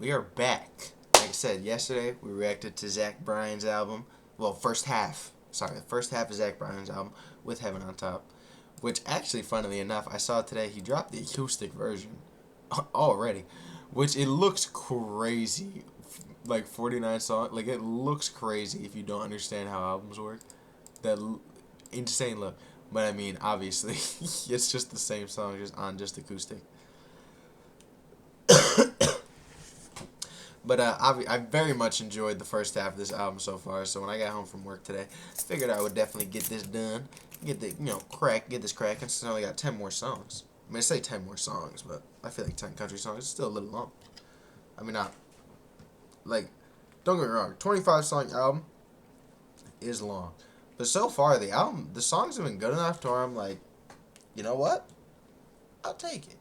We are back. Like I said yesterday, we reacted to Zach Bryan's album. Well, first half. Sorry, the first half of Zach Bryan's album with Heaven on Top. Which actually, funnily enough, I saw today he dropped the acoustic version already. Which it looks crazy. Like 49 songs. Like it looks crazy if you don't understand how albums work. That insane look. But I mean, obviously, it's just the same song, just on just acoustic. But I very much enjoyed the first half of this album so far. So when I got home from work today, I figured I would definitely get this done, get this cracking. Since I only got 10 more songs. I mean, I say 10 more songs, but I feel like 10 country songs is still a little long. I mean, not like, don't get me wrong, 25-song album is long, but so far the songs have been good enough to where I'm like, you know what, I'll take it.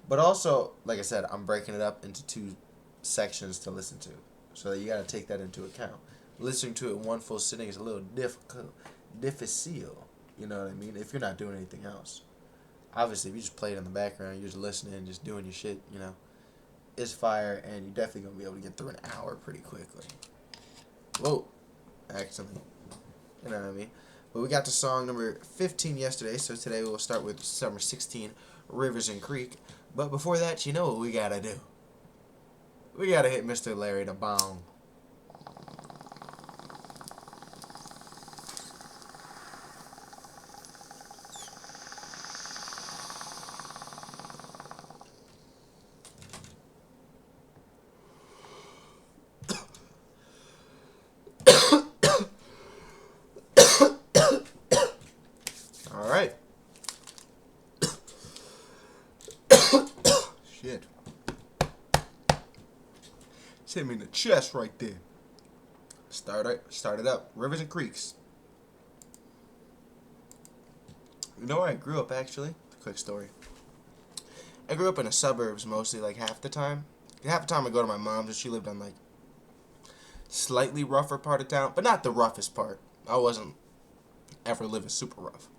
But also, like I said, I'm breaking it up into two sections to listen to, so you got to take that into account. Listening to it in one full sitting is a little difficult, you know what I mean, if you're not doing anything else. Obviously, if you just play it in the background, you're just listening and just doing your shit, you know, it's fire, and you're definitely going to be able to get through an hour pretty quickly. Whoa, accidentally, you know what I mean. But we got to song number 15 yesterday, so today we'll start with number 16, Rivers and Creek. But before that, you know what we got to do. We gotta hit Mr. Larry the Bong. Alright. Shit. Hit me in the chest right there. Start it up. Rivers and Creeks. You know where I grew up, actually? Quick story. I grew up in the suburbs mostly, like half the time. Half the time I go to my mom's, and she lived on like slightly rougher part of town, but not the roughest part. I wasn't ever living super rough.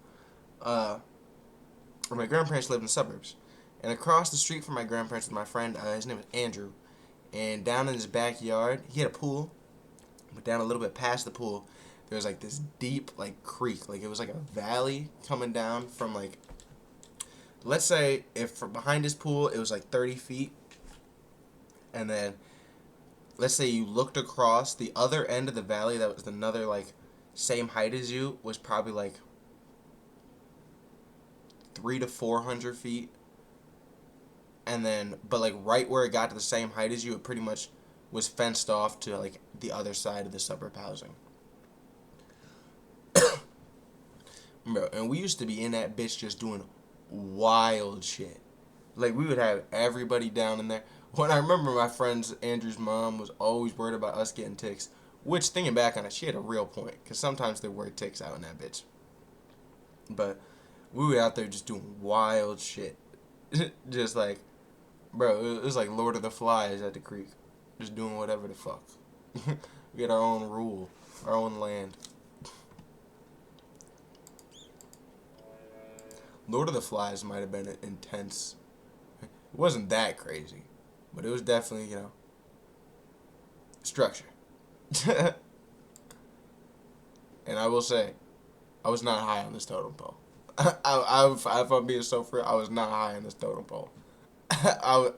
My grandparents lived in the suburbs, and across the street from my grandparents was my friend. His name was Andrew. And down in his backyard, he had a pool, but down a little bit past the pool, there was like this deep like creek, like it was like a valley coming down from like, let's say if from behind his pool it was like 30 feet, and then let's say you looked across the other end of the valley that was another like same height as you, was probably like 300 to 400 feet. And then, but like right where it got to the same height as you, it pretty much was fenced off to like the other side of the suburb housing. Bro, and we used to be in that bitch just doing wild shit. Like we would have everybody down in there. When I remember my friend's Andrew's mom was always worried about us getting ticks, which thinking back on it, she had a real point, because sometimes there were ticks out in that bitch. But we were out there just doing wild shit. Just like, bro, it was like Lord of the Flies at the creek. Just doing whatever the fuck. We had our own rule. Our own land. Lord of the Flies might have been intense. It wasn't that crazy. But it was definitely, you know, structure. And I will say, I was not high on this totem pole. If I'm being so free, I was not high on this totem pole. I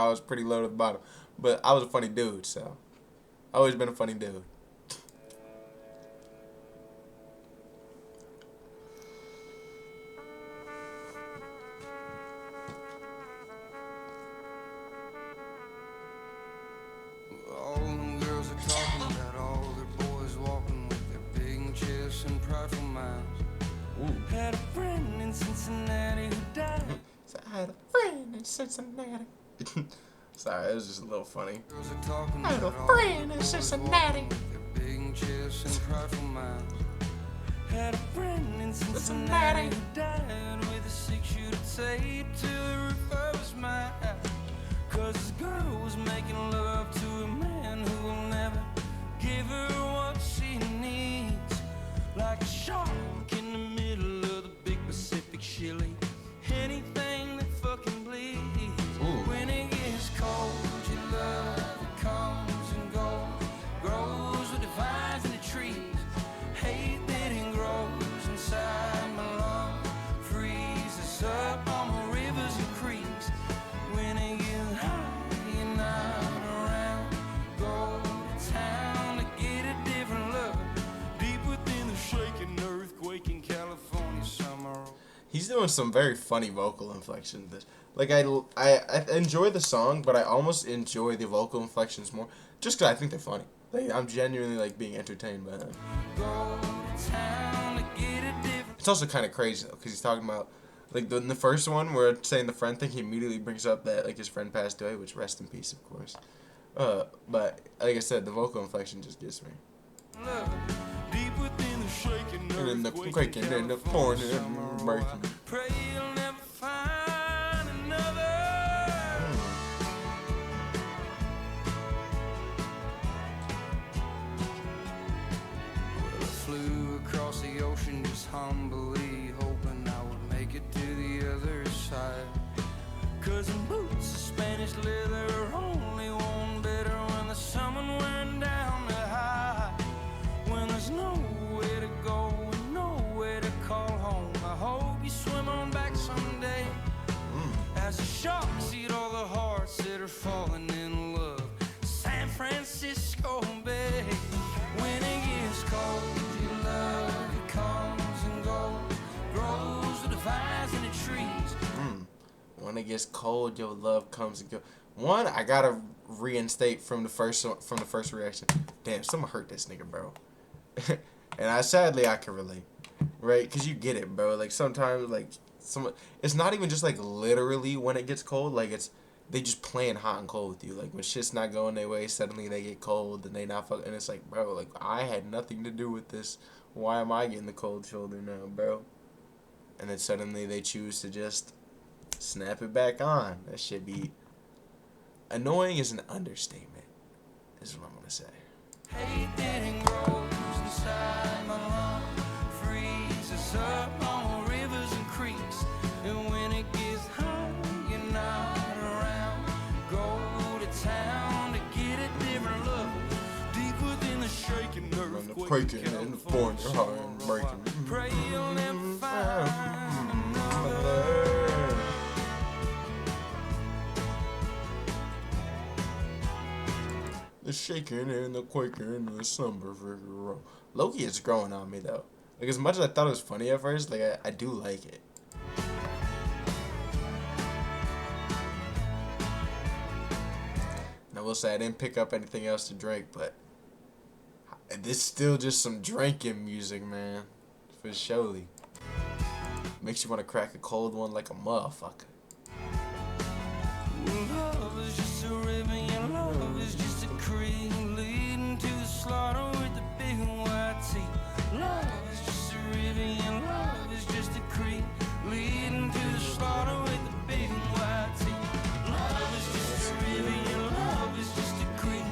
was pretty low to the bottom, but I was a funny dude, so I always been a funny dude. All them girls are talking about all their boys walking with their big chests and prideful minds. Had a friend in Cincinnati who died. So I had a friend in Cincinnati. Sorry, it was just a little funny. I had a friend in Cincinnati. Big chests and prideful minds. Had a friend in Cincinnati who died with a 6-shooter taped to the roof of his mouth. 'Cause his girl was making love to a man who will never give her what she needs. Like a shark in the middle of the big Pacific Chile. Anything that fucking bleeds. When it gets cold, you love He's doing some very funny vocal inflections. Like I enjoy the song, but I almost enjoy the vocal inflections more, just 'cause I think they're funny. Like I'm genuinely like being entertained by them. It's also kind of crazy though, 'cause he's talking about like in the first one where it's saying the friend thing, he immediately brings up that like his friend passed away, which rest in peace, of course. But like I said, the vocal inflection just gets me. And then the quaking and the pouring and the breaking. Flew across the ocean just humbly hoping I would make it to the other side. 'Cause in boots of Spanish leather are only one better when there's someone wearing down the high. When there's nowhere to go and nowhere to call home, I hope you swim on back someday. As the sharks eat all the hearts that are falling in love, San Francisco Bay. When it gets cold, your love it comes and goes, grows with the vines and the trees. When it gets cold, your love comes and goes. One, I gotta reinstate from the first reaction. Damn, someone hurt this nigga, bro. And I can relate, right? Cause you get it, bro. Like sometimes, like it's not even just like literally when it gets cold. Like they just playing hot and cold with you. Like when shit's not going their way, suddenly they get cold and they not fuck. And it's like, bro, like I had nothing to do with this. Why am I getting the cold shoulder now, bro? And then suddenly they choose to just snap it back on. That should be annoying is an understatement, is what I'm gonna say. Hate getting grows inside my lungs, freezes up on rivers and creeks. And when it gets hot, you're not around. Go to town to get a different look, deep within the shaking When the earthquake. quaking and the pouring, your heart and breaking. Pray you'll never find another. The shaking and the quaking and the slumber figure. Loki is growing on me though. Like as much as I thought it was funny at first, like I do like it. And I will say I didn't pick up anything else to drink, but this still just some drinking music, man. For surely. Makes you want to crack a cold one like a motherfucker. Love is just a river, and love is just a creek leading to the slaughter with the big white teeth. Love is just a river, and love is just a creek leading to the slaughter with the big white teeth. Love is just a river, and love is just a creek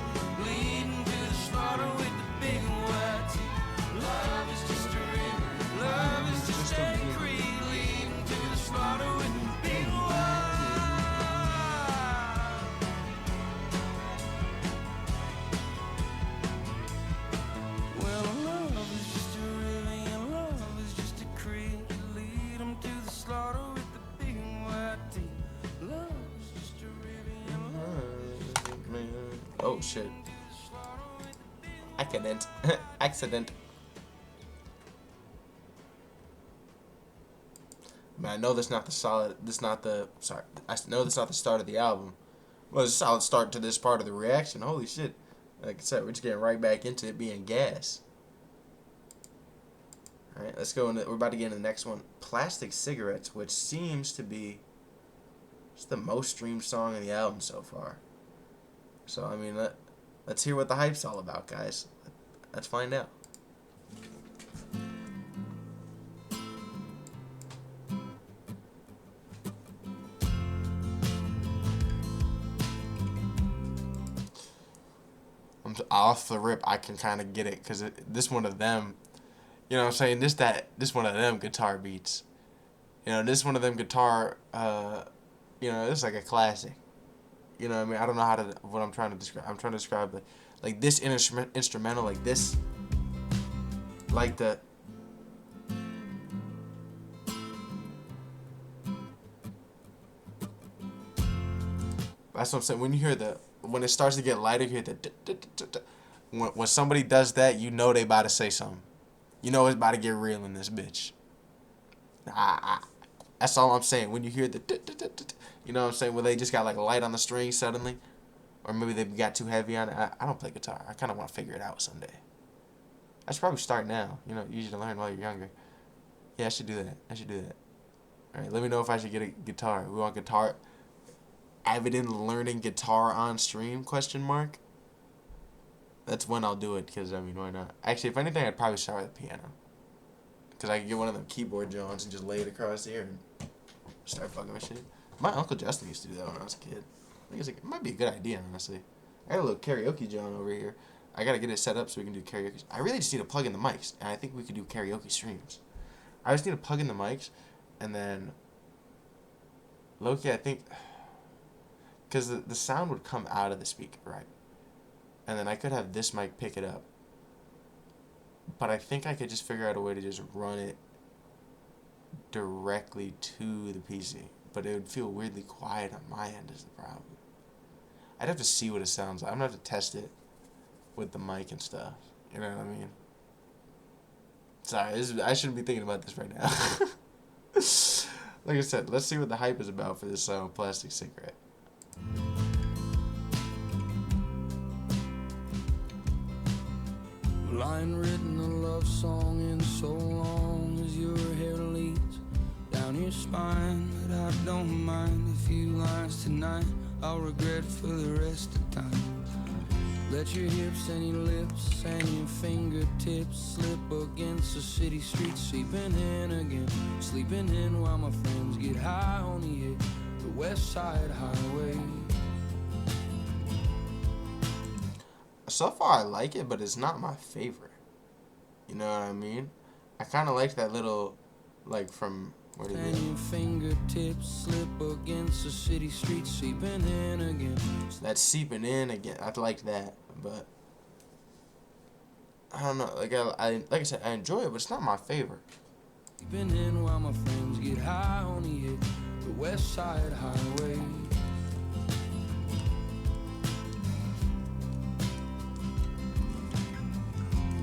leading to the slaughter with the big white teeth. Love is just a river, love is just a creek leading to the slaughter with the big white. Oh shit. Accident. Accident. Man, I know that's not the solid. I know that's not the start of the album. Well, it's a solid start to this part of the reaction. Holy shit. Like I said, we're just getting right back into it being gas. Alright, let's go into, we're about to get into the next one. Plastic Cigarettes, which seems to be just the most streamed song in the album so far. So, I mean, let's hear what the hype's all about, guys. Let's find out. Off the rip, I can kind of get it, because this one of them, you know what I'm saying, this one of them guitar beats. You know, this one of them guitar, you know, it's like a classic. You know what I mean? I don't know what I'm trying to describe. I'm trying to describe like this instrumental, like this, like the. That's what I'm saying. When you hear when it starts to get lighter, you hear the. When somebody does that, you know they about to say something. You know it's about to get real in this bitch. That's all I'm saying. When you hear the, you know what I'm saying, where they just got like a light on the string suddenly, or maybe they got too heavy on it. I don't play guitar. I kind of want to figure it out someday. I should probably start now. You know, easy to learn while you're younger. Yeah, I should do that. I should do that. All right, let me know if I should get a guitar. We want guitar. Avid learning guitar on stream? Question mark. That's when I'll do it. Cause I mean, why not? Actually, if anything, I'd probably start with the piano. Cause I could get one of them keyboard Johns and just lay it across here and start fucking with shit. My uncle Justin used to do that when I was a kid. I think it might be a good idea, honestly. I got a little karaoke John over here. I gotta get it set up so we can do karaoke. I really just need to plug in the mics, and I think we could do karaoke streams. I just need to plug in the mics, and then low-key, I think, because the sound would come out of the speaker, right? And then I could have this mic pick it up. But I think I could just figure out a way to just run it directly to the PC. But it would feel weirdly quiet on my end is the problem. I'd have to see what it sounds like. I'm going to have to test it with the mic and stuff. You know what I mean? Sorry, I shouldn't be thinking about this right now. Like I said, let's see what the hype is about for this plastic cigarette. Well, I ain't written a love song in so long as your hair leads down your spine, but I don't mind a few lines tonight I'll regret for the rest of time. Let your hips and your lips and your fingertips slip against the city streets, sleeping in again, sleeping in while my friends get high on the West Side Highway. So far, I like it, but it's not my favorite. You know what I mean? I kind of like that little, like, from, where did it go? Your fingertips slip against the city streets, seeping in again. That's seeping in again. I like that, but I don't know. Like I said, I enjoy it, but it's not my favorite. Seeping in while my friends get high on the West Side Highway.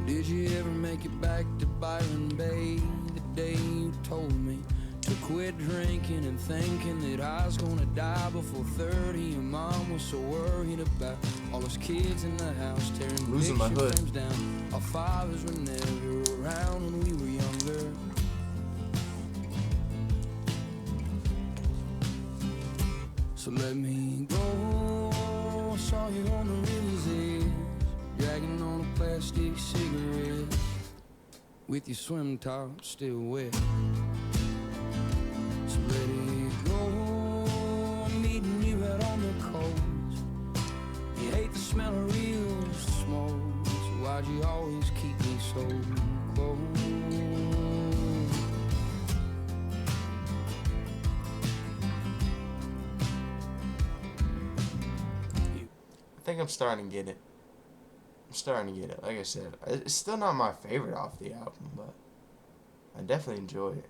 Did you ever make it back to Byron Bay the day you told me to quit drinking and thinking that I was gonna die before 30? Your mom was so worried about all those kids in the house tearing losing my picture hood frames down. Our fathers were never around when we were younger. So let me go. I saw you on the river's edge, dragging on a plastic cigarette, with your swim top still wet. So let it go. I'm meeting you out on the coast. You hate the smell of real smoke, so why'd you always keep me so close? I think I'm starting to get it. Like I said, it's still not my favorite off the album, but I definitely enjoy it.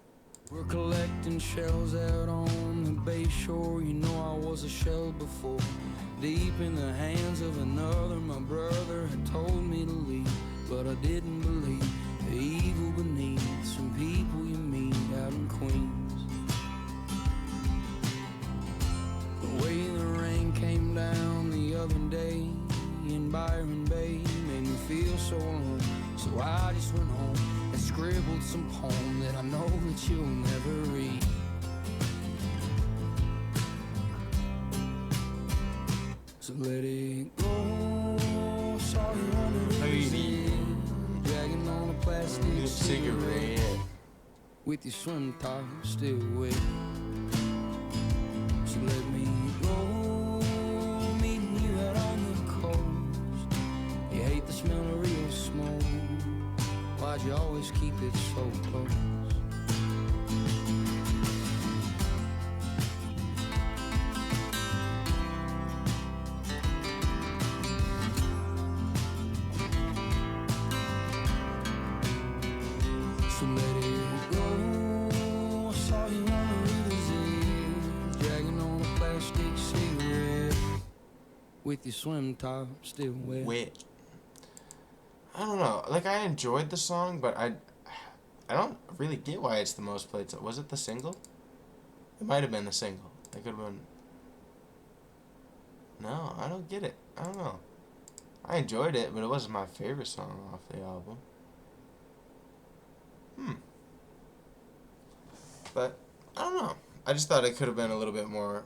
We're collecting shells out on the bay shore. You know I was a shell before, deep in the hands of another. My brother had told me to leave, but I didn't believe the evil beneath some people you meet out in Queens. The way the rain came down the other day in Byron Bay made me feel so alone, so I just went home and scribbled some poem that I know that you'll never read. So let it go. Saw you on the river's edge, dragging on a plastic cigarette, with your swim top still wet. So let me go. Meeting you out on the coast. You hate the smell of real smoke, why'd you always keep it so close? So let it go. I saw you on the river's edge, dragging on a plastic cigarette, with your swim top still wet. Wet. I don't know. Like, I enjoyed the song, but I don't really get why it's the most played. Was it the single? It might have been the single. It could have been. No, I don't get it. I don't know. I enjoyed it, but it wasn't my favorite song off the album. But I don't know. I just thought it could have been a little bit more.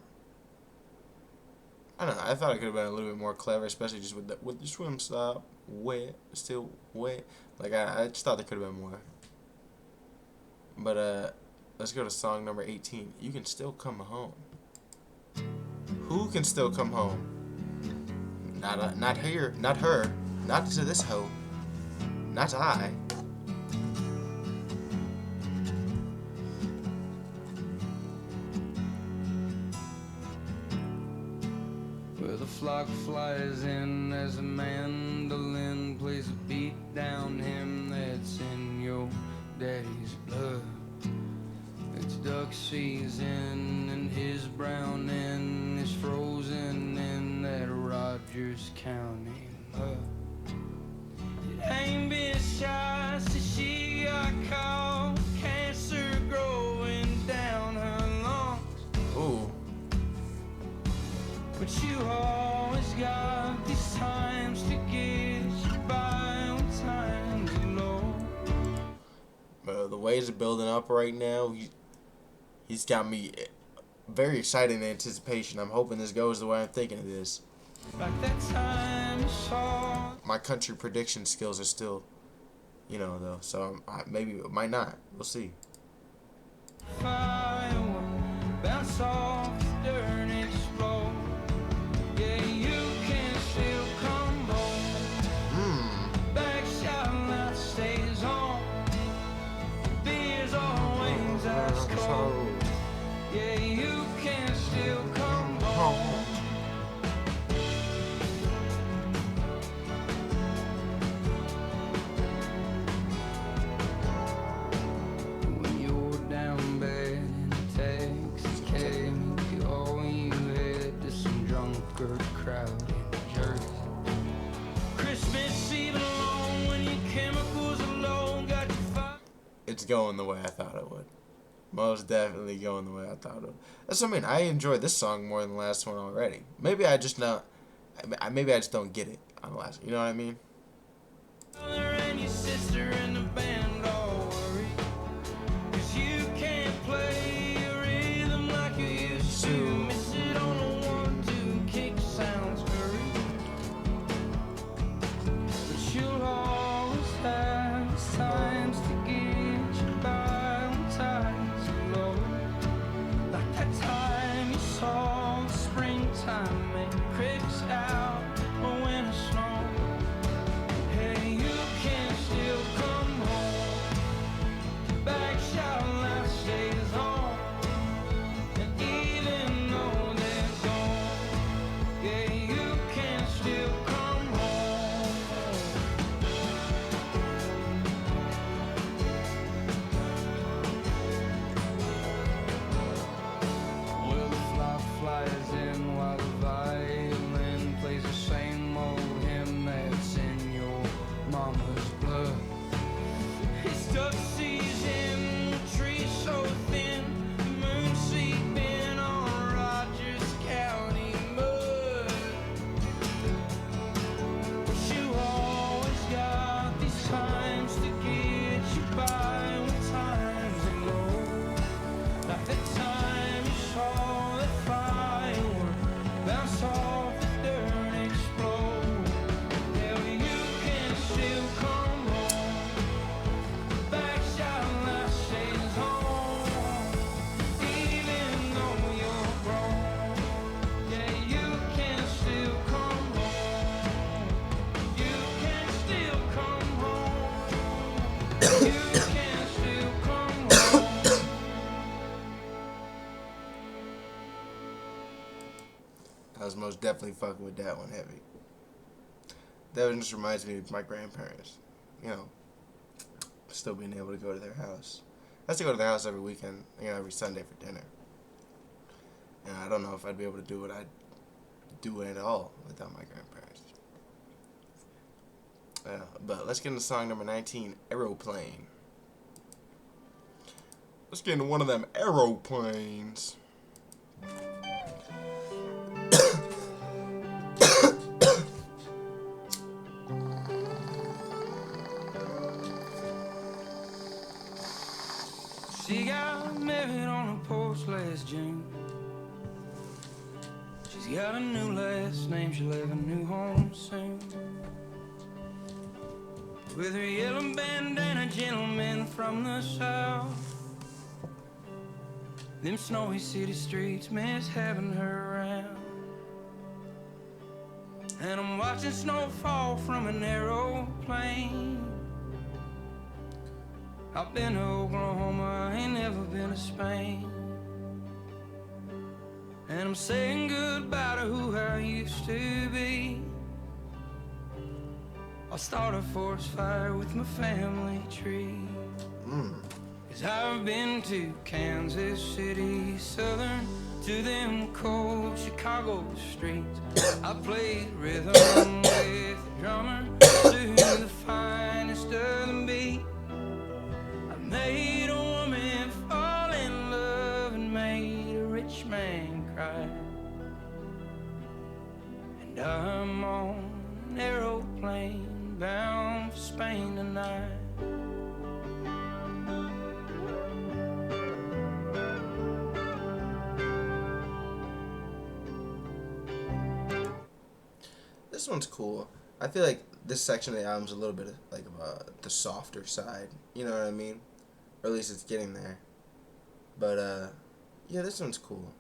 I don't know. I thought it could have been a little bit more clever, especially just with the swim stop wet, still wet. Like I just thought there could have been more. But let's go to song number 18. You Can Still Come Home. Who can still come home? Not her, not her, not to this hoe, not I. Where the flock flies in as a mandolin plays a beat down hymn that's in your daddy's blood. It's duck season and his brown end is frozen in that Rogers County mud. It ain't been shot since she got caught, cancer growing down her lungs. Ooh. But you always got these times to get you by when times are low. The way it's building up right now, he's got me very excited in anticipation. I'm hoping this goes the way I'm thinking it is. Like that time you saw. My country prediction skills are still, though. So maybe it might not. We'll see. Firework bounce off the dirt and explode. Yeah, you can still come home. Back shot light stays on. Beer's always ice cold. Yeah, you can still come home. When you're down bad in Texas, you all you had to some drunkard crowd in Jersey. Christmas Eve alone when your chemicals are low, got you fired. It's going the way I thought it would. Most definitely going the way I thought it would. That's what I mean. I enjoyed this song more than the last one already. Maybe I just don't get it on the last one. You know what I mean? And your sister in the band all worry, 'cause you can't play your rhythm like you used to. Miss it on a 1-2 kick sounds hurry. But you'll always have times to get you by when times are low. Like that time you saw the springtime make cricks out or winter snow. Hey, you can still come home. Back shot light stays on. And even though they're gone, yeah, you can still come home. Well, the flock flies in while the violin plays the same old hymn that's in your mama's blood. It's duck season, the trees so thin, the moon sleeping on Rogers County mud. But you always got these times to get you by when times are low. Like the time you saw that firework bounce off the dirt and explode. Hell, you can still come home. Back shot light stays on. Even though you're grown, yeah, you can still come home. You can still come home. You can still come home. I was most definitely fucking with that one heavy. That one just reminds me of my grandparents. Still being able to go to their house. I used to go to their house every weekend, every Sunday for dinner. And I don't know if I'd be able to do what I do at all without my grandparents. But let's get into song number 19, Aeroplane. Let's get into one of them aeroplanes. She got married on a porch last June. She's got a new last name, she'll have a new home soon. With her yellow bandana, gentleman from the south. Them snowy city streets miss having her around. And I'm watching snow fall from an aeroplane. I've been to Oklahoma, I ain't never been to Spain. And I'm saying goodbye to who I used to be. I'll start a forest fire with my family tree. Cause I've been to Kansas City, Southern, to them cold Chicago streets. I played rhythm with the drummer, to the finest of the beat. I made a woman fall in love and made a rich man cry. And I'm on an aeroplane bound for Spain tonight. This one's cool. I feel like this section of the album's a little bit like the softer side. You know what I mean? Or at least it's getting there. But yeah, this one's cool.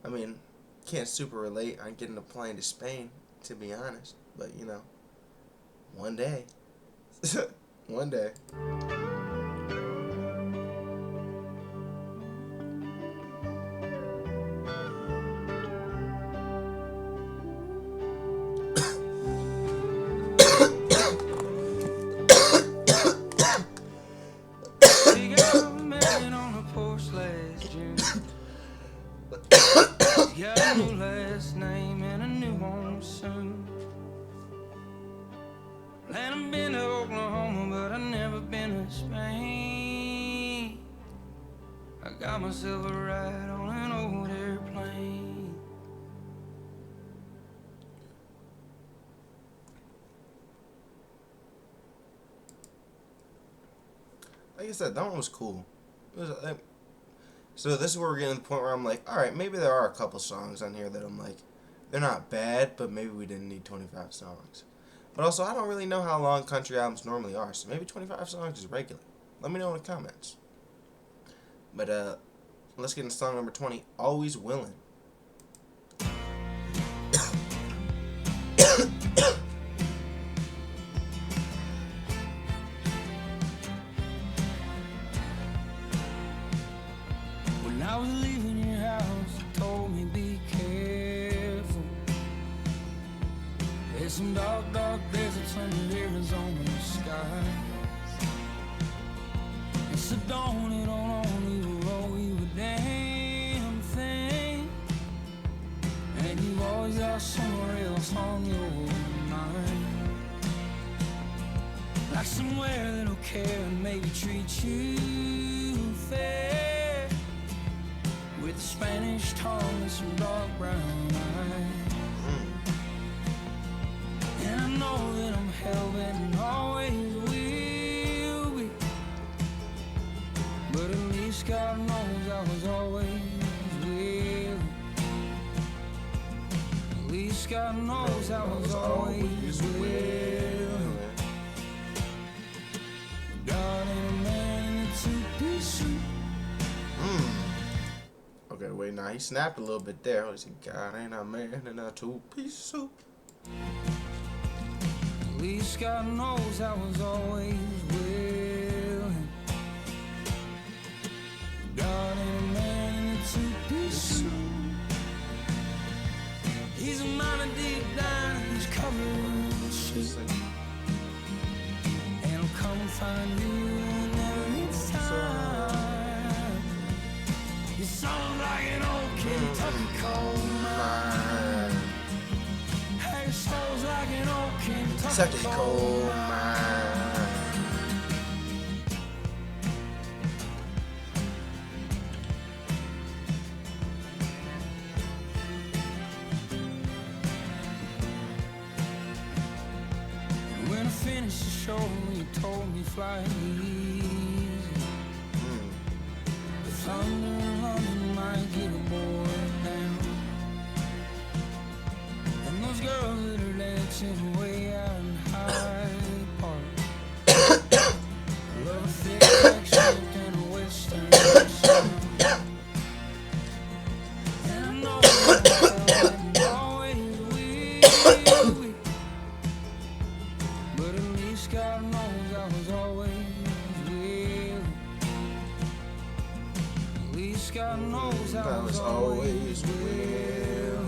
I mean, can't super relate on getting a plane to Spain, to be honest. But you know, one day, one day. Got a new last name and a new home soon. And I've been to Oklahoma, but I've never been to Spain. I got myself a ride on an old airplane. Like I said, that one was cool. It was so this is where we're getting to the point where I'm like, all right, maybe there are a couple songs on here that I'm like, they're not bad, but maybe we didn't need 25 songs. But also, I don't really know how long country albums normally are, so maybe 25 songs is regular. Let me know in the comments. But let's get into song number 20, Always Willin'. When I was leaving your house, you told me be careful. There's some dark, dark deserts under Arizona skies. And so don't it on you, owe you a damn thing. And you always got somewhere else on your mind. Like somewhere that'll care and maybe treat you fair. With a Spanish tongue and some dark brown eyes. And I know that I'm hell-bent and always will be. But at least God knows I was always willing. At least God knows I was always willing. God ain't a man in a two-piece suit. Okay, wait, now he snapped a little bit there. He said, God ain't a man in a two-piece suit. At least God knows I was always willing. God ain't a man in a two-piece suit. He's a mighty deep down, he's covered in shit. And I'll come and find you whenever it's time. You sound like an old Kentucky coal mine. Hey, sounds like an old Kentucky coal mine. When I finished the show, you told me fly easy. thunder humming might get a boy down. And those girls that are dancing way out in Hyde Park love a thick accent and a western sound. And I know I always will be, but at least God knows I was always will. At least God knows I was always will.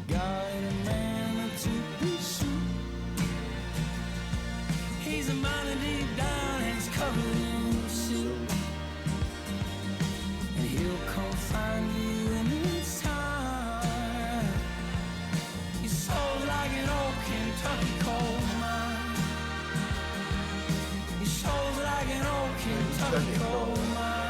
God ain't a man of two-piece suit. He's a mind deep down and he's covered in soup. And he'll come find you in his time. Your soul's like an old Kentucky coal mine. Your soul's like an old Kentucky coal mine.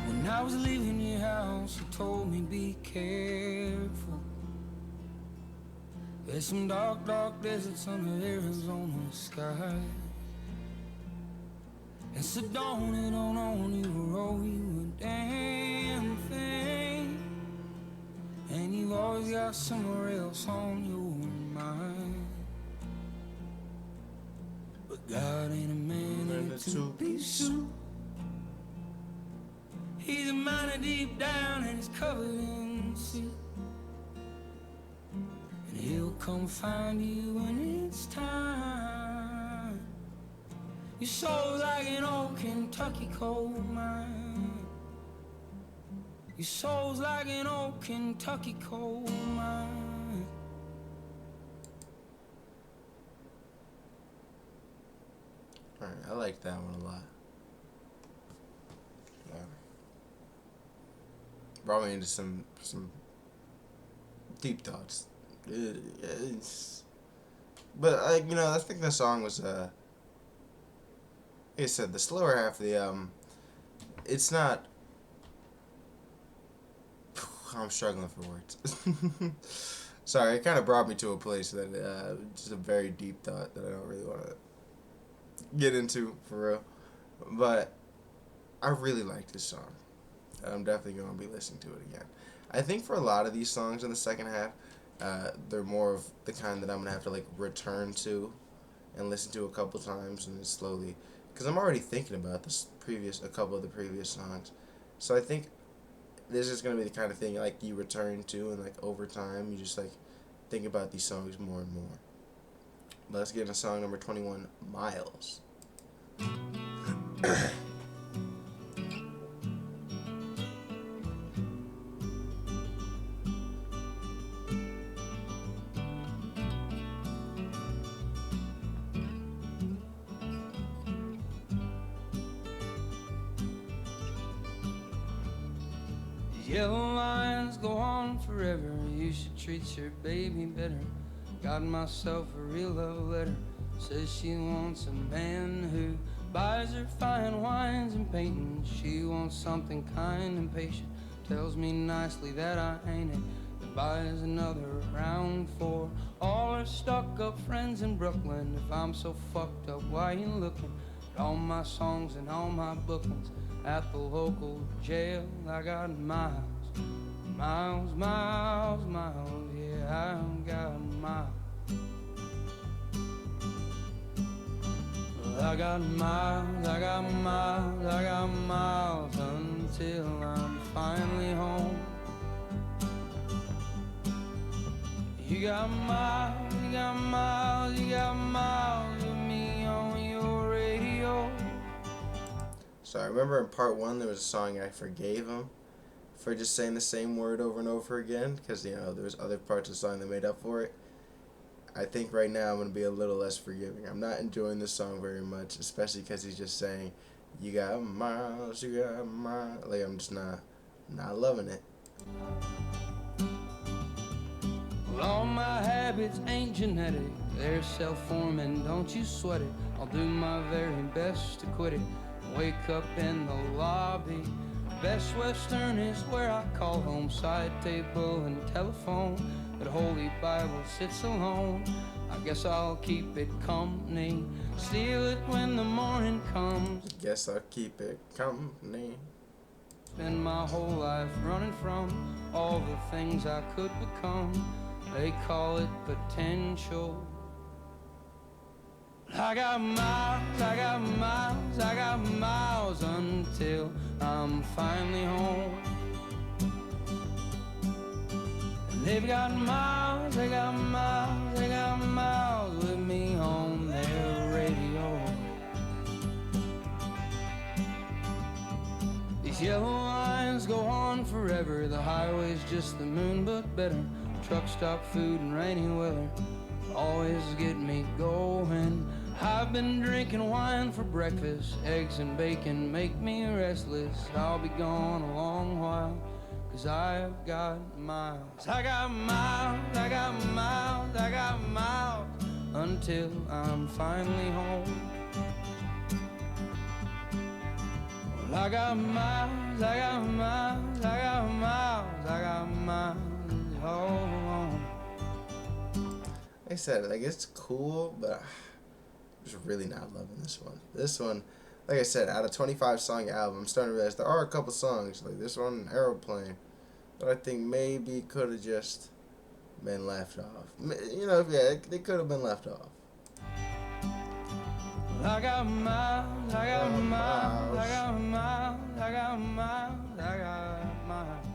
When I was leaving your house, you told me be careful. There's some dark, dark deserts under Arizona sky. And so don't it on you or owe you a damn thing. And you've always got somewhere else on your mind. But God ain't a man in a two-piece suit. He's a miner deep down and he's covered in soup. And he'll come find you when it's time. Your soul's like an old Kentucky coal mine. Your soul's like an old Kentucky coal mine. Alright, I like that one a lot. Yeah. Brought me into some deep thoughts. But I think the song was like I said, the slower half of the it's not. I'm struggling for words. Sorry, it kind of brought me to a place that just a very deep thought that I don't really want to get into for real. But I really like this song. I'm definitely going to be listening to it again. I think for a lot of these songs in the second half, they're more of the kind that I'm going to have to like return to and listen to a couple times and then slowly, because I'm already thinking about a couple of the previous songs. So I think this is going to be the kind of thing like you return to, and like over time you just like think about these songs more and more. Let's get into song number 21, Miles. Yellow lines go on forever. You should treat your baby better. Got myself a real love letter. Says she wants a man who buys her fine wines and paintings. She wants something kind and patient. Tells me nicely that I ain't it. Then buys another round for all her stuck-up friends in Brooklyn. If I'm so fucked up, why you looking at all my songs and all my bookings? At the local jail, I got miles, miles, miles, miles. Yeah, I got miles. I got miles, I got miles, I got miles until I'm finally home. You got miles, you got miles, you got miles with me on your radio. So I remember in part 1 there was a song I forgave him for just saying the same word over and over again, because there was other parts of the song that made up for it. I think right now I'm going to be a little less forgiving. I'm not enjoying this song very much, especially because he's just saying, you got miles, you got miles. Like, I'm just not loving it. Well, all my habits ain't genetic, they're self-forming, don't you sweat it. I'll do my very best to quit it. Wake up in the lobby, Best Western is where I call home. Side table and telephone, but Holy Bible sits alone. I guess I'll keep it company, steal it when the morning comes. Guess I'll keep it company. Spend my whole life running from all the things I could become. They call it potential. I got miles, I got miles, I got miles until I'm finally home. And they've got miles, they got miles, they got miles with me on their radio. These yellow lines go on forever. The highway's just the moon but better. Truck stop food and rainy weather always get me going. I've been drinking wine for breakfast. Eggs and bacon make me restless. I'll be gone a long while, 'cause I've got miles. I got miles, I got miles, I got miles until I'm finally home. Well, I got miles, I got miles, I got miles, I got miles all alone. Like I said, like, it's cool, but I'm just really not loving this one. This one, like I said, out of 25 song album, I'm starting to realize there are a couple songs, like this one, Aeroplane, that I think maybe could have just been left off. You know, yeah, they could have been left off. I got miles, I got miles, I got miles, I got miles, I got miles.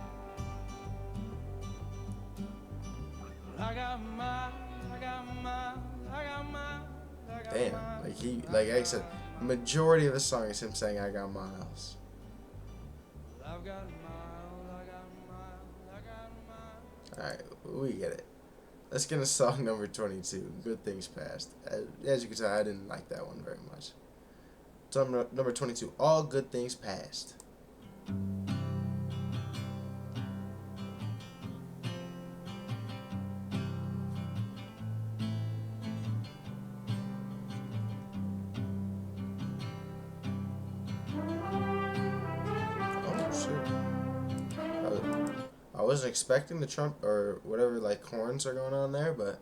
I got miles, I got miles, I got miles, I got Damn, miles. like I said, majority of the song is him saying I got miles. I've got miles, I got miles, I got miles. Alright, we get it. Let's get into song number 22, Good Things Past. As you can tell, I didn't like that one very much. Song number 22, All Good Things Past. I wasn't expecting the Trump or whatever, like, horns are going on there, but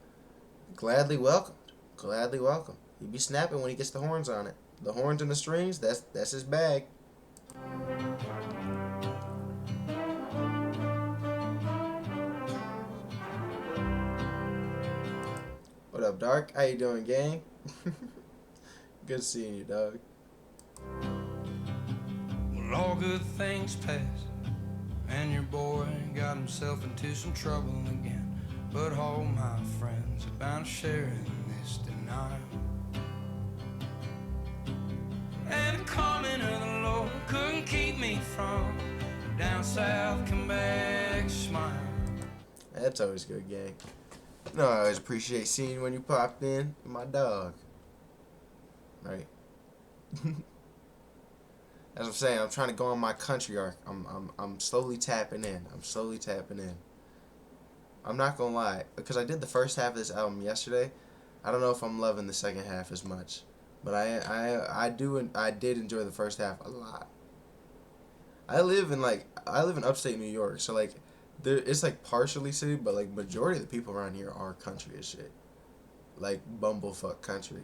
gladly welcomed. Gladly welcome. He'd be snapping when he gets the horns on it. The horns and the strings, that's his bag. What up, Dark? How you doing, gang? Good seeing you, dog. Well, all good things pass, and your boy got himself into some trouble again. But all my friends are bound to share in this denial. And the coming of the Lord couldn't keep me from down south, come back, smile. That's always good, gang. You know, I always appreciate seeing you when you popped in. My dog. Right? As I'm saying, I'm trying to go on my country arc. I'm slowly tapping in. I'm not gonna lie, because I did the first half of this album yesterday. I don't know if I'm loving the second half as much, but I did enjoy the first half a lot. I live in upstate New York, so like it's like partially city, but like majority of the people around here are country as shit, like bumblefuck country.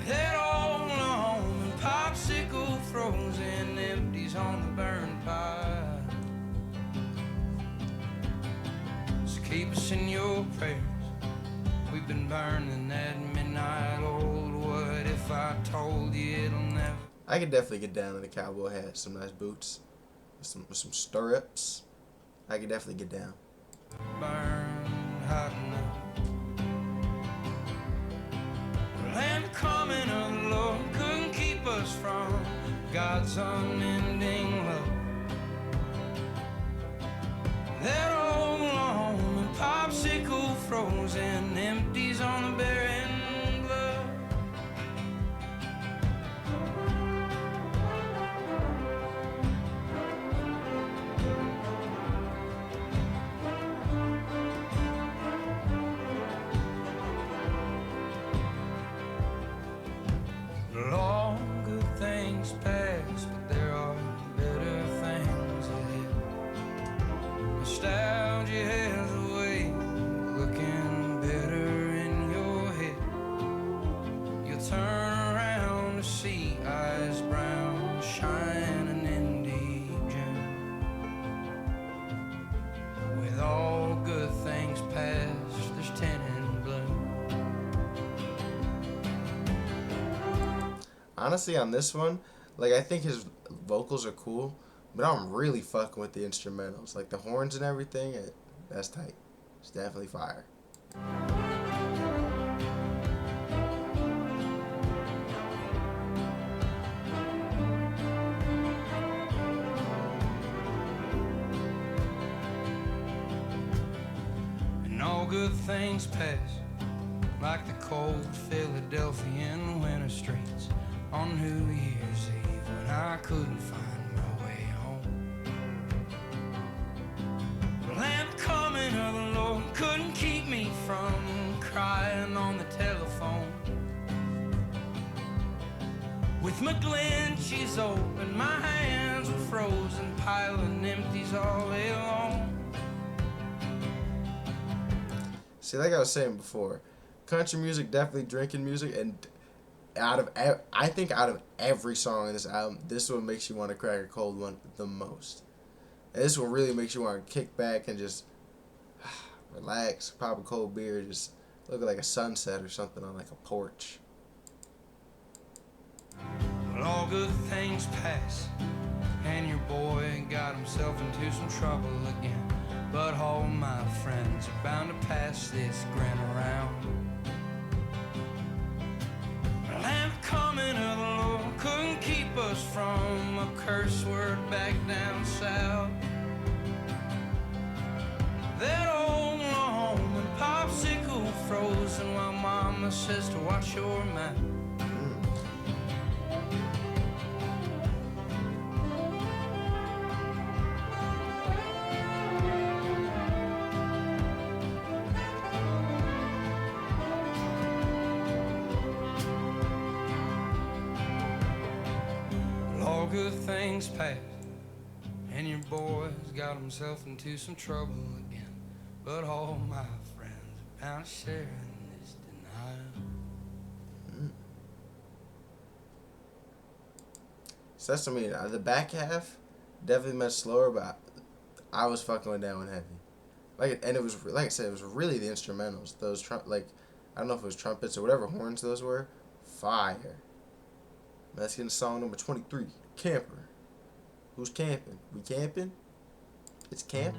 Head on home and popsicle frozen empties on the burn pile. So keep us in your prayers. We've been burning that midnight old. What if I told you it'll never? I could definitely get down in a cowboy hat, some nice boots, with some stirrups. I could definitely get down. Burn hot enough. And the coming of the Lord couldn't keep us from God's unending love. That old home and popsicle frozen empties on the barren blood. All good things pass. Honestly, on this one, like I think his vocals are cool, but I'm really fucking with the instrumentals, like the horns and everything. That's tight. It's definitely fire. And all good things pass, like the cold Philadelphian winter streets on New Year's Eve when I couldn't find my way home. The lamp coming of the Lord couldn't keep me from crying on the telephone. With my glinties open, my hands were frozen, piling empties all day long. See, like I was saying before, country music definitely drinking music, and I think out of every song in this album, this one makes you want to crack a cold one the most. And this one really makes you want to kick back and just relax, pop a cold beer, just look like a sunset or something on like a porch. Well, all good things pass, and your boy got himself into some trouble again. But all my friends are bound to pass this grin around. The lamp coming of the Lord couldn't keep us from a curse word back down south. That old Longhorn popsicle frozen while Mama says to watch your mouth. All good things pass, and your boy's got himself into some trouble again. But all my friends are bound to share in this denial. So that's what I mean. The back half definitely much slower, but I was fucking with that one heavy. Like, and it was like I said, it was really the instrumentals. Those I don't know if it was trumpets or whatever horns those were. Fire. Let's get into song number 23. Camper. Who's camping? We camping? It's camp.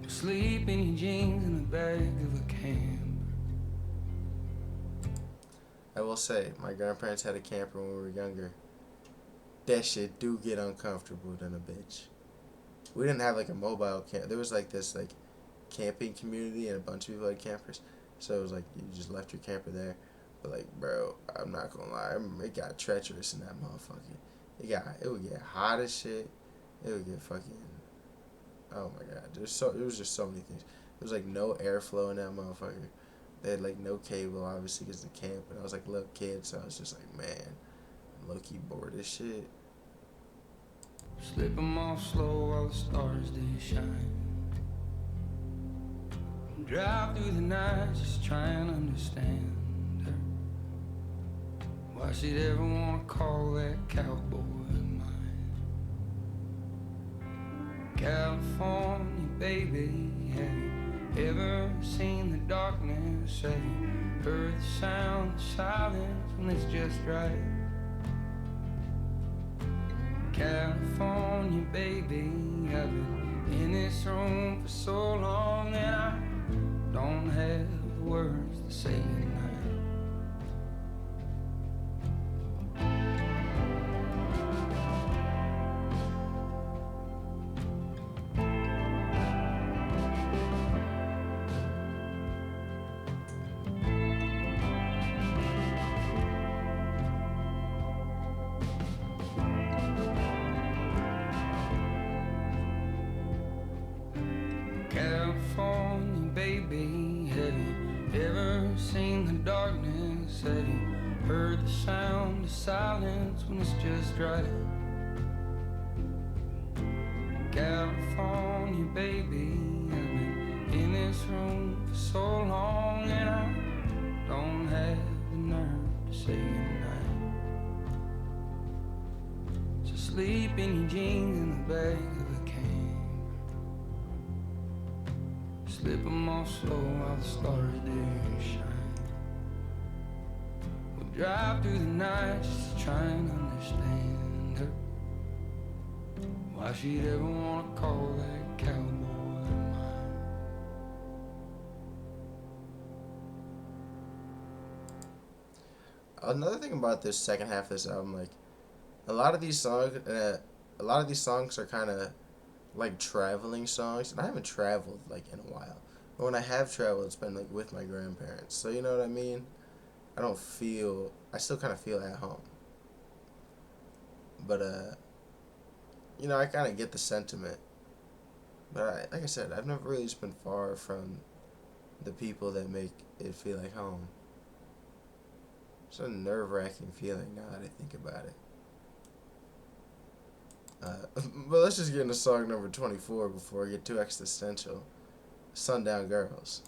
Sleep in your jeans in the back of a camper. I will say, my grandparents had a camper when we were younger. That shit do get uncomfortable than a bitch. We didn't have like a mobile camp. There was like this like camping community and a bunch of people had campers. So it was like you just left your camper there. But like, bro, I'm not gonna lie, it got treacherous in that motherfucker. It would get hot as shit. It would get fucking, oh my god. It was just so many things. There was like no airflow in that motherfucker. They had like no cable, obviously, because the camp. And I was like a little kid, so I was just like, man, I'm low key bored as shit. Slip 'em off slow while the stars they shine. Drive through the night just trying to understand her. Why she'd ever want to call that cowboy mine. California, baby, have you ever seen the darkness? Have you heard the sound of silence when it's just right? California, baby, I've been in this room for so long and I don't have words to say goodnight. California, baby, have you ever seen the darkness? Have you heard the sound of silence when it's just right? California, baby, I've been in this room for so long and I don't have the nerve to say goodnight. So sleep in your jeans in the back of a cab. slip 'em off slow while the stars do shine. We'll drive through the night just to try and understand her, why she'd ever wanna call that cowboy mine. Another thing about this second half of this album, like a lot of these songs are kind of like traveling songs, and I haven't traveled like in a while. But when I have traveled, it's been like with my grandparents. So you know what I mean? I still kind of feel at home. But I kind of get the sentiment. But like I said, I've never really just been far from the people that make it feel like home. It's a nerve-wracking feeling now that I think about it. But let's just get into song number 24 before I get too existential. Sundown Girls.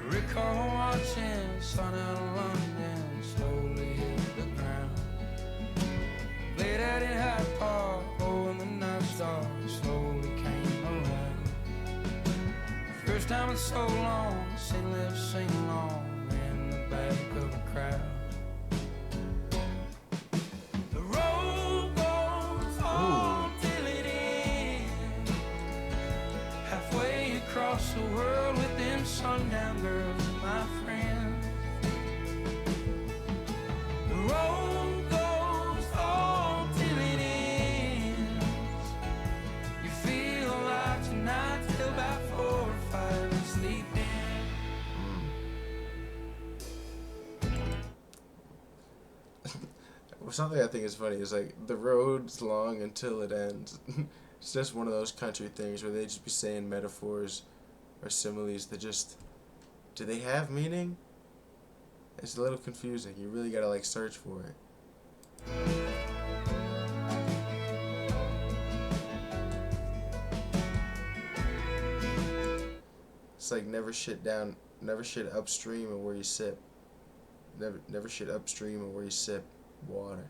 Recall watching sun out of London slowly hit the ground. Played out in Hyde Park, oh, and the night stars slowly came around. First time in so long, sing live, sing along in the back of a crowd. The road goes on till it ends, halfway across the world with them sundown girls, my friend. The road goes on till it ends. You feel like tonight till about 4 or 5 and sleep in. Something I think is funny is like the road's long until it ends. It's just one of those country things where they just be saying metaphors or similes that just, do they have meaning? It's a little confusing. You really gotta like search for it. It's like never shit upstream of where you sip. Never shit upstream of where you sip water.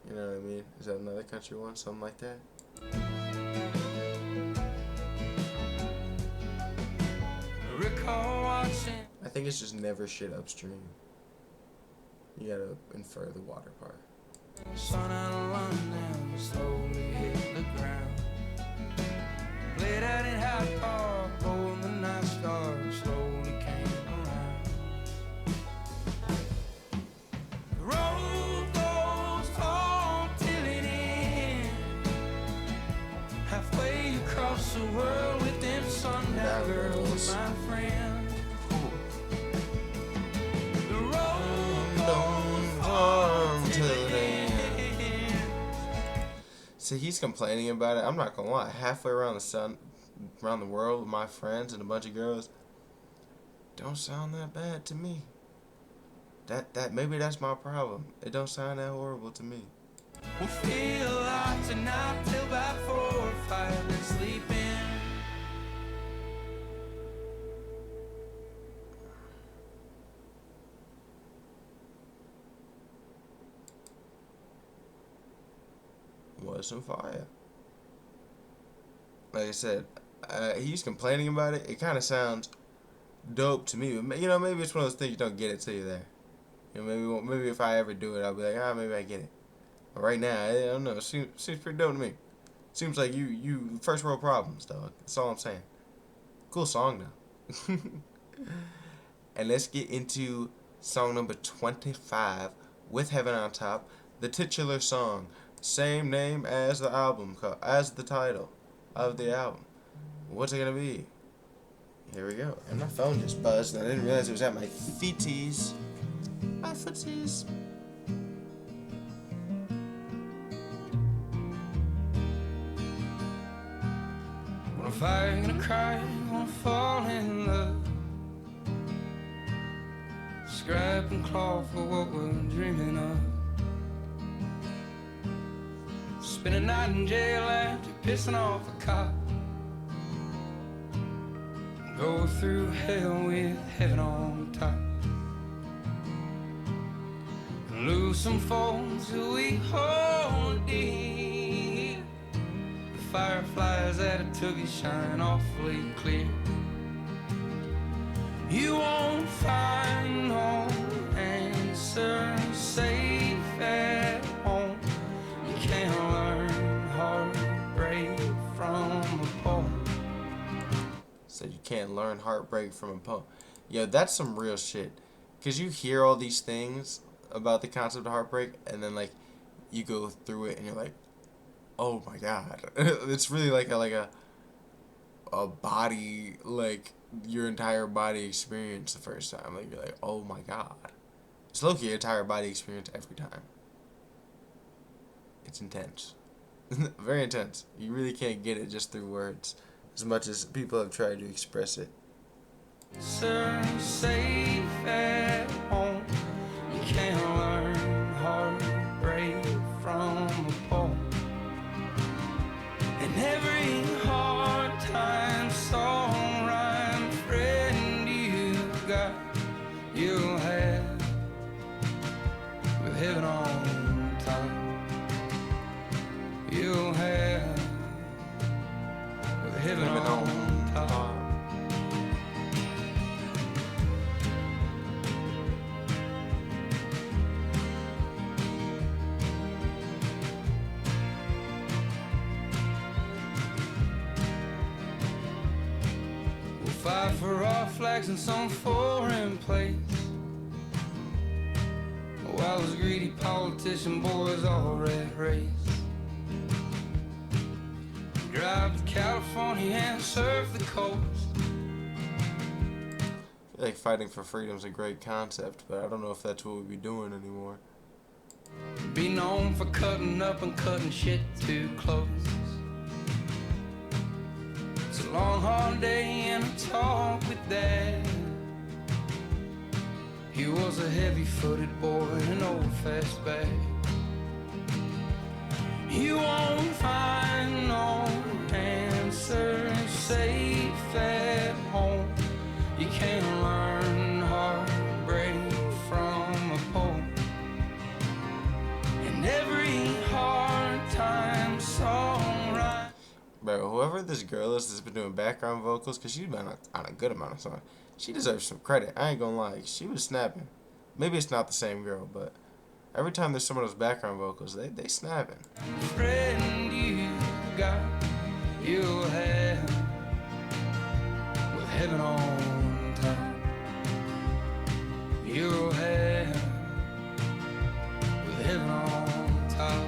You know what I mean? Is that another country one? Something like that? Recall watching. I think it's just never shit upstream. You gotta infer the water part. Sun out of London slowly hit the ground. Played out in Hyde Park, oh, and the night stars slowly came around. The road goes on till it ends, halfway across the world with them sundown girls, my friend. The road goes on till it ends. See, he's complaining about it. I'm not gonna lie. Halfway around the world with my friends and a bunch of girls, don't sound that bad to me. That maybe that's my problem. It don't sound that horrible to me. We feel like tonight till about 4 or 5 and sleep in. Was some fire. Like I said, he's complaining about it. It kind of sounds dope to me. But, maybe it's one of those things you don't get it till you're there. Maybe if I ever do it, I'll be like, maybe I get it. But right now, I don't know. It seems pretty dope to me. Seems like you first world problems, dog. That's all I'm saying. Cool song though. And let's get into song number 25, With Heaven on Top, the titular song. Same name as the album, as the title of the album. What's it gonna be? Here we go. And my phone just buzzed, and I didn't realize it was at my feeties. My footies. Gonna fight, gonna cry, gonna fall in love. Scrap and claw for what we're dreaming of. Spend a night in jail after pissing off a cop. Go through hell with heaven on top. And lose some folks who we hold dear. The fireflies that it took you shine awfully clear. You won't find no answer safe at home. You can't learn heartbreak from a poem. Said you can't learn heartbreak from a poem. Yo, that's some real shit. Cause you hear all these things about the concept of heartbreak, and then like you go through it, and you're like, oh my god, it's really like a body, like your entire body experience the first time. Like you're like, oh my god, it's low-key your entire body experience every time. It's intense. Very intense. You really can't get it just through words, as much as people have tried to express it. Safe at home. You can't learn heartbreak from a poem. And every hard time song rhyme friend you got, you'll have with heaven on top. You'll have with heaven on top. Fight for our flags in some foreign place, while those greedy politician boys all red race. Drive to California and surf the coast. I feel like fighting for freedom is a great concept, but I don't know if that's what we'd be doing anymore. Be known for cutting up and cutting shit too close. It's a long hard day and a talk with Dad. He was a heavy-footed boy in an old fastback. You won't find no answer safe at home. You can't learn heartbreak from a poem. And every hard time song right. Bro, whoever this girl is that's been doing background vocals, because she's been on a good amount of songs, she deserves some credit. I ain't gonna lie. She was snapping. Maybe it's not the same girl, but every time there's some of those background vocals, they snapping. Friend you got, you'll have with heaven on top. You'll have with heaven on top.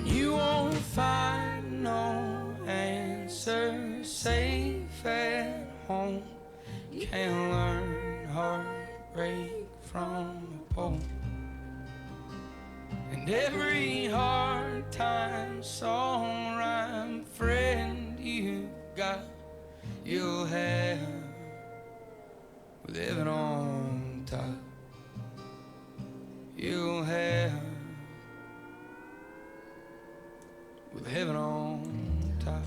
You won't find no answer safe at home. You can't learn heartbreak from a poem. And every hard time song rhyme friend you got, you'll have with heaven on top. You'll have with heaven on top.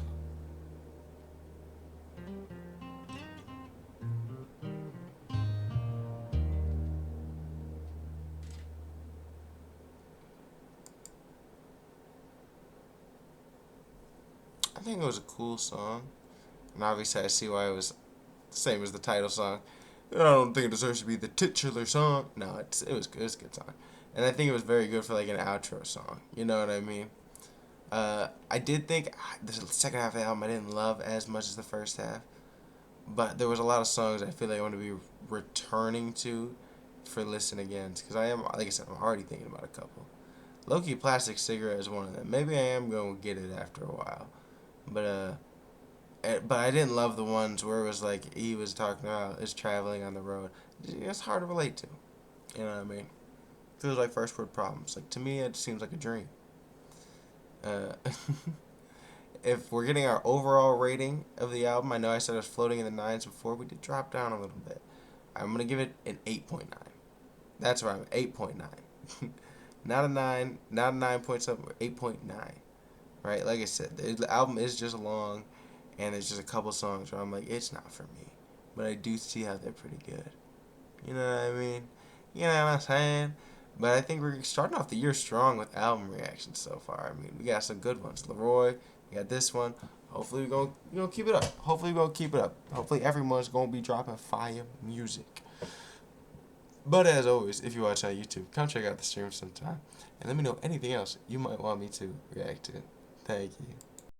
I think it was a cool song, and obviously I see why it was the same as the title song. I don't think it deserves to be the titular song. No, it was good. It's a good song, and I think it was very good for like an outro song. You know what I mean? I did think the second half of the album I didn't love as much as the first half, but there was a lot of songs I feel like I want to be returning to for listen agains, because I am, like I said, I'm already thinking about a couple. Low-key Plastic Cigarette is one of them. Maybe I am going to get it after a while, but But I didn't love the ones where it was like he was talking about is traveling on the road. It's hard to relate to. You know what I mean? Feels like first world problems. Like to me, it seems like a dream. Uh, if we're getting our overall rating of the album, I know I said it was floating in the nines before. We did drop down a little bit. I'm gonna give it an 8.9. That's where I'm at, 8.9. Not a 9, not a 9.7, 8.9. Right? Like I said, the album is just long, and there's just a couple songs where I'm like, it's not for me. But I do see how they're pretty good. You know what I mean? You know what I'm saying? But I think we're starting off the year strong with album reactions so far. I mean, we got some good ones. Leroy, we got this one. Hopefully we're gonna keep it up. Hopefully we're gonna keep it up. Hopefully everyone's gonna be dropping fire music. But as always, if you watch on YouTube, come check out the stream sometime and let me know anything else you might want me to react to. Thank you.